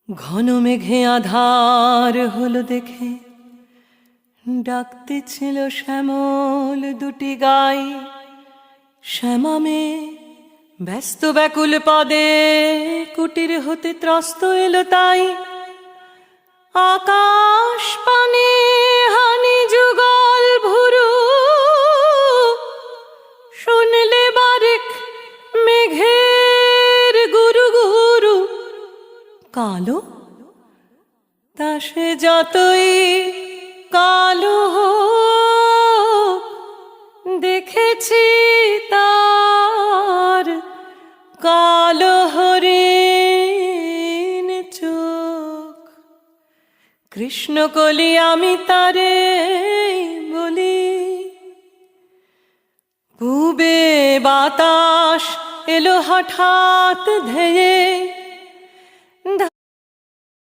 ঘন মেঘে আধার হলো দেখে ডাকতেছিল শ্যামল দুটি গাই। শ্যামা মেয়ে ব্যস্ত ব্যাকুল পদে কুটির হতে ত্রস্ত এলো তাই। আকাশ পানে হানি যুগল ভুরু শুনলে বারেক মেঘের গুরু গুরু। কালো তা সে যতই কালো হোক দেখেছি তার কালো হরিণ চোখ। কৃষ্ণকলি আমি তারে বলি, পূবে বাতাস এলো হঠাৎ ধেয়ে